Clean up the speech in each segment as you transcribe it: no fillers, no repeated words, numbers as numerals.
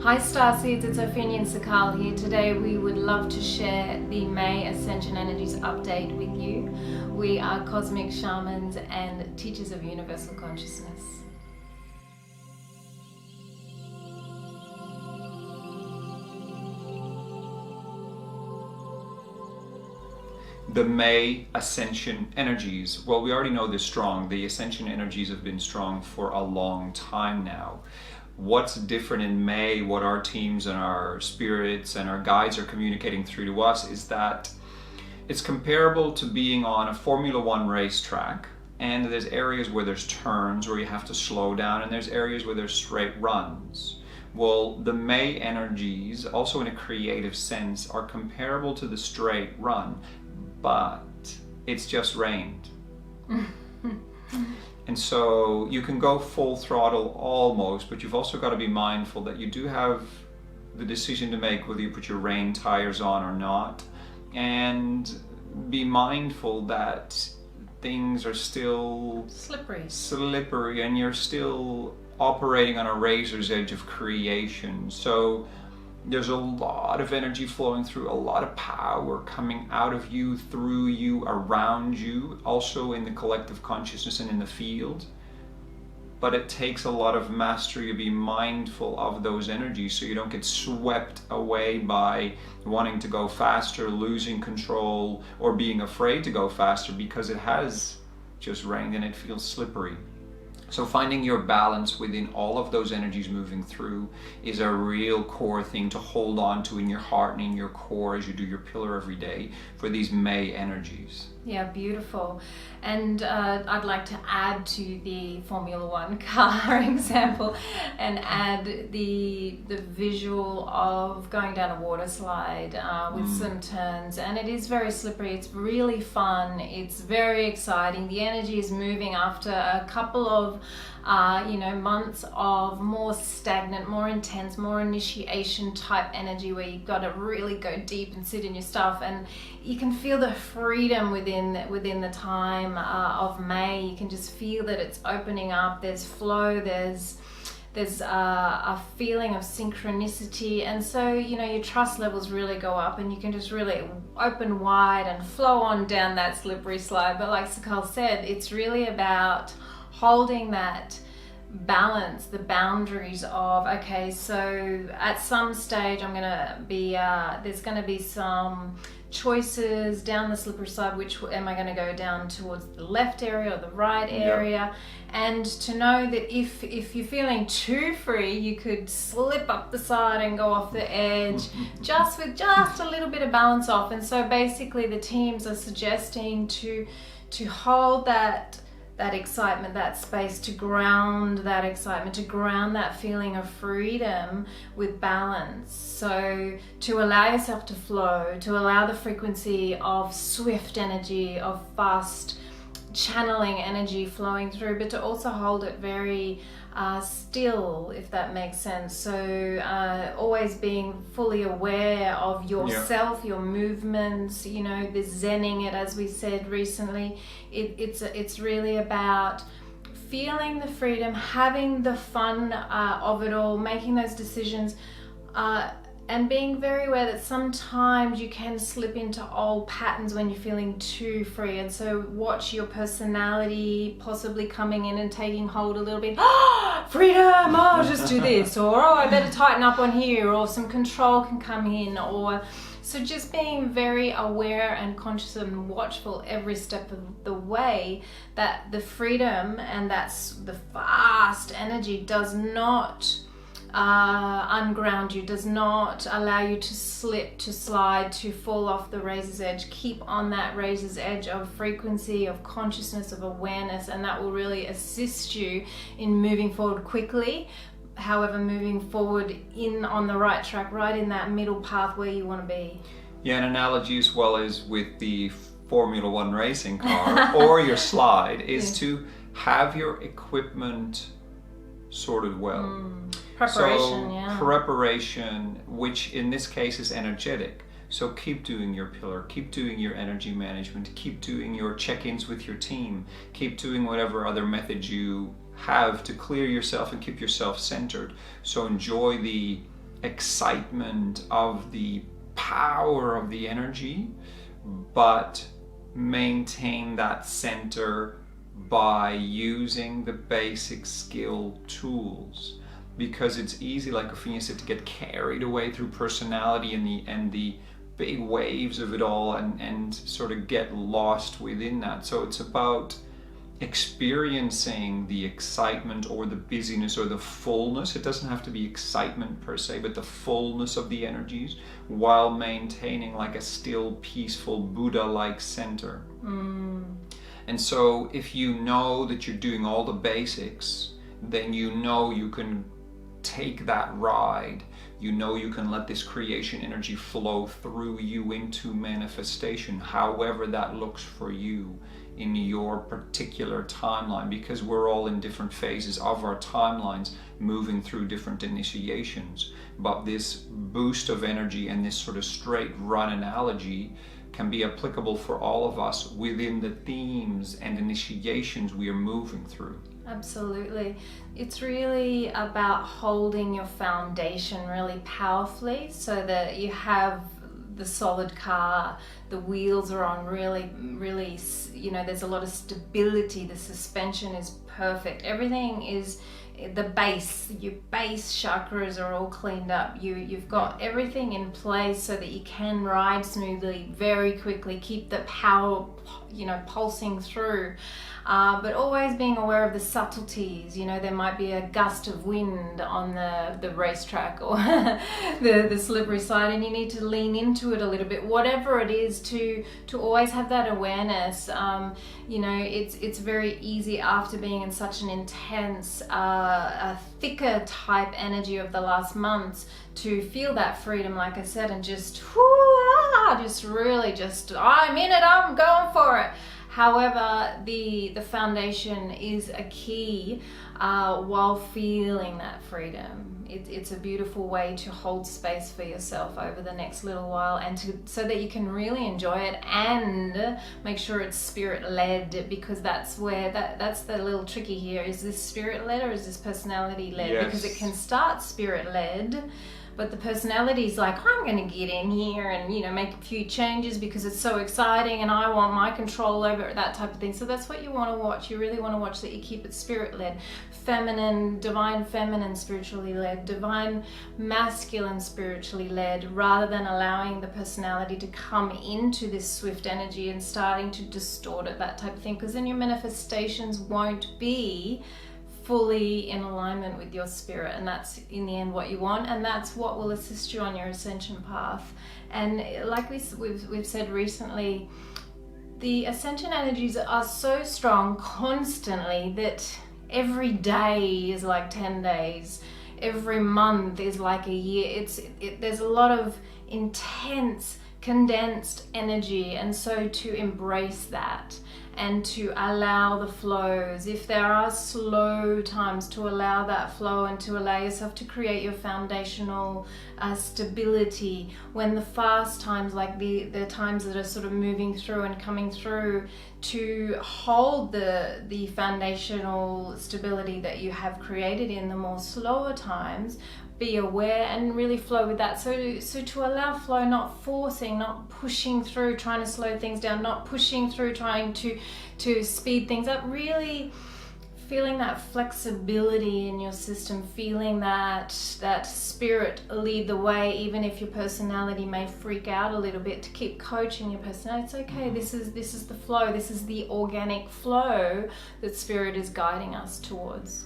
Hi starseeds, it's Opheana and Sikaal here. Today we would love to share the May Ascension Energies update with you. We are cosmic shamans and teachers of universal consciousness. The May Ascension Energies. Well, we already know they're strong. The Ascension Energies have been strong for a long time now. What's different in May, what our teams and our spirits and our guides are communicating through to us, is that it's comparable to being on a Formula One racetrack, and there's areas where there's turns where you have to slow down, and there's areas where there's straight runs. Well, the May energies, also in a creative sense, are comparable to the straight run, but it's just rained. And so you can go full throttle almost, but you've also got to be mindful that you do have the decision to make whether you put your rain tires on or not, and be mindful that things are still slippery and you're still operating on a razor's edge of creation. So there's a lot of energy flowing through, a lot of power coming out of you, through you, around you, also in the collective consciousness and in the field. But it takes a lot of mastery to be mindful of those energies so you don't get swept away by wanting to go faster, losing control, or being afraid to go faster because it has just rained and it feels slippery. So finding your balance within all of those energies moving through is a real core thing to hold on to in your heart and in your core as you do your pillar every day for these May energies. Yeah, beautiful. And I'd like to add to the Formula One car example and add the visual of going down a water slide with some turns, and it is very slippery. It's really fun. It's very exciting. The energy is moving after a couple of months of more stagnant, more intense, more initiation type energy where you've got to really go deep and sit in your stuff, and you can feel the freedom within the time of May. You can just feel that it's opening up. There's flow, there's a feeling of synchronicity, and so your trust levels really go up and you can just really open wide and flow on down that slippery slide. But like Sikaal said, it's really about holding that balance, the boundaries of, okay, so at some stage I'm gonna be there's gonna be some choices down the slippery slide. Which am I going to go down towards the left area or the right area? And to know that if you're feeling too free, you could slip up the side and go off the edge just with just a little bit of balance off. And so basically the teams are suggesting to hold that excitement, that space, to ground that excitement, to ground that feeling of freedom with balance. So to allow yourself to flow, to allow the frequency of swift energy, of fast channeling energy flowing through, but to also hold it very still, if that makes sense. So always being fully aware of yourself, your movements, the zenning it, as we said recently. It's really about feeling the freedom, having the fun of it all, making those decisions, and being very aware that sometimes you can slip into old patterns when you're feeling too free. And so watch your personality possibly coming in and taking hold a little bit. Freedom, I'll just do this, or I better tighten up on here, or some control can come in, or so just being very aware and conscious and watchful every step of the way, that the freedom and that's the fast energy does not unground you, does not allow you to slip, to slide, to fall off the razor's edge. Keep on that razor's edge of frequency, of consciousness, of awareness, and that will really assist you in moving forward quickly. However, moving forward on the right track, right in that middle path where you want to be. Yeah, an analogy as well as with the Formula One racing car or your slide is to have your equipment sorted well. Preparation, which in this case is energetic. So keep doing your pillar, keep doing your energy management, keep doing your check-ins with your team, keep doing whatever other methods you have to clear yourself and keep yourself centered. So enjoy the excitement of the power of the energy, but maintain that center by using the basic skill tools. Because it's easy, like Opheana said, to get carried away through personality and the big waves of it all, and sort of get lost within that. So it's about experiencing the excitement or the busyness or the fullness. It doesn't have to be excitement per se, but the fullness of the energies, while maintaining like a still, peaceful, Buddha-like center. And so if you know that you're doing all the basics, then you know you can take that ride. You know you can let this creation energy flow through you into manifestation, however that looks for you in your particular timeline, because we're all in different phases of our timelines, moving through different initiations. But this boost of energy and this sort of straight run analogy can be applicable for all of us within the themes and initiations we are moving through. Absolutely. It's really about holding your foundation really powerfully so that you have the solid car, the wheels are on really, there's a lot of stability, the suspension is perfect, everything is, the base, your base chakras are all cleaned up, you've got everything in place so that you can ride smoothly, very quickly, keep the power, pulsing through. But always being aware of the subtleties. There might be a gust of wind on the racetrack or the slippery side, and you need to lean into it a little bit, whatever it is, to always have that awareness. It's very easy after being in such an intense, a thicker type energy of the last months to feel that freedom, like I said, and just I'm in it, I'm going for it. However, the foundation is a key while feeling that freedom. It's a beautiful way to hold space for yourself over the next little while, and so that you can really enjoy it and make sure it's spirit-led, because that's the little tricky here. Is this spirit-led or is this personality-led? Yes. Because it can start spirit-led, but the personality is like, I'm going to get in here and make a few changes because it's so exciting and I want my control over it, that type of thing. So that's what you want to watch. You really want to watch that you keep it spirit-led, feminine, divine feminine spiritually led, divine masculine spiritually led, rather than allowing the personality to come into this swift energy and starting to distort it, that type of thing, because then your manifestations won't be fully in alignment with your spirit, and that's in the end what you want, and that's what will assist you on your ascension path. And like we've said recently, the ascension energies are so strong constantly that every day is like 10 days, every month is like a year. There's a lot of intense condensed energy, and so to embrace that and to allow the flows. If there are slow times, to allow that flow and to allow yourself to create your foundational stability. When the fast times, like the times that are sort of moving through and coming through, to hold the foundational stability that you have created in the more slower times, be aware and really flow with that. So to allow flow, not forcing, not pushing through, trying to slow things down, not pushing through, trying to speed things up, really feeling that flexibility in your system, feeling that spirit lead the way, even if your personality may freak out a little bit, to keep coaching your personality. It's okay, this is the flow, this is the organic flow that spirit is guiding us towards.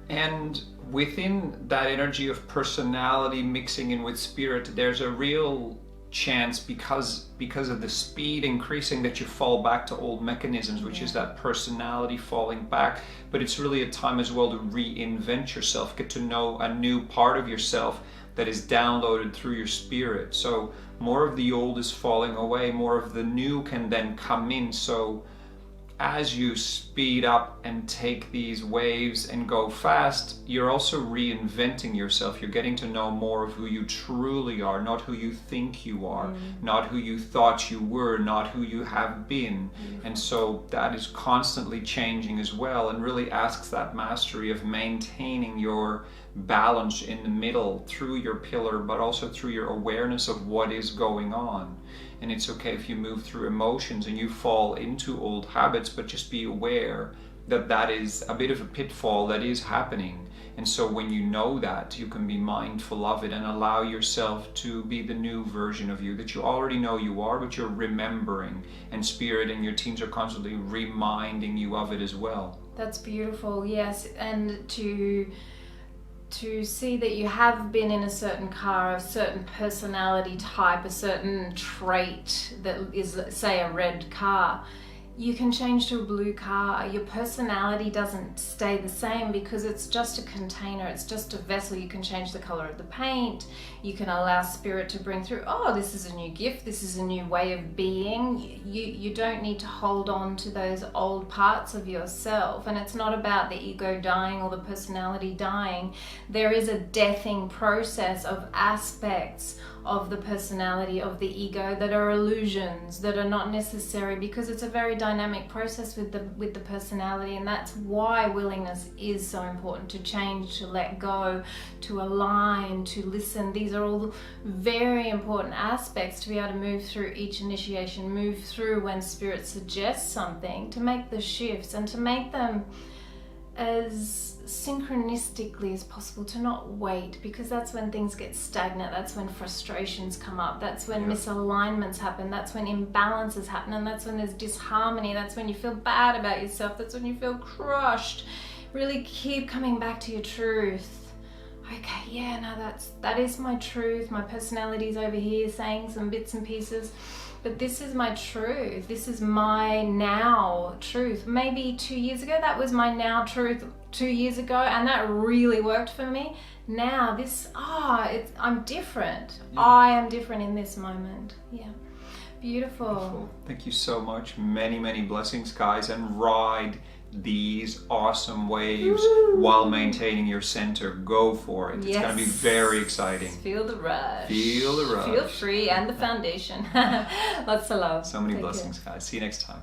And within that energy of personality mixing in with spirit, there's a real chance, because of the speed increasing, that you fall back to old mechanisms, which is that personality falling back. But it's really a time as well to reinvent yourself, get to know a new part of yourself that is downloaded through your spirit. So more of the old is falling away, more of the new can then come in. So as you speed up and take these waves and go fast, you're also reinventing yourself. You're getting to know more of who you truly are, not who you think you are, not who you thought you were, not who you have been. And so that is constantly changing as well, and really asks that mastery of maintaining your balance in the middle through your pillar, but also through your awareness of what is going on. And it's okay if you move through emotions and you fall into old habits, but just be aware that that is a bit of a pitfall that is happening. And so when you know that, you can be mindful of it and allow yourself to be the new version of you that you already know you are, but you're remembering, and Spirit and your teams are constantly reminding you of it as well. That's beautiful, yes. And to see that you have been in a certain car, a certain personality type, a certain trait that is, say, a red car, you can change to a blue car. Your personality doesn't stay the same because it's just a container, it's just a vessel. You can change the color of the paint, you can allow Spirit to bring through, oh, this is a new gift, this is a new way of being. You don't need to hold on to those old parts of yourself. And it's not about the ego dying or the personality dying. There is a deathing process of aspects of the personality, of the ego, that are illusions, that are not necessary, because it's a very dynamic process with the personality. And that's why willingness is so important, to change, to let go, to align, to listen. These are all very important aspects to be able to move through each initiation, move through when Spirit suggests something, to make the shifts and to make them as synchronistically as possible, to not wait, because that's when things get stagnant, that's when frustrations come up, that's when misalignments happen, that's when imbalances happen, and that's when there's disharmony, that's when you feel bad about yourself, that's when you feel crushed. Really keep coming back to your truth. Okay, yeah, no, that is my truth. My personality's over here saying some bits and pieces, but this is my truth. This is my now truth. Maybe 2 years ago, that was my now truth 2 years ago, and that really worked for me. Now I'm different. Yeah. I am different in this moment. Yeah. Beautiful. Thank you so much. Many, many blessings, guys, and ride these awesome waves while maintaining your center. Go for it. It's going to be very exciting. Feel the rush. Feel the rush. Feel free, and the foundation. Lots of love. So many blessings, guys. See you next time.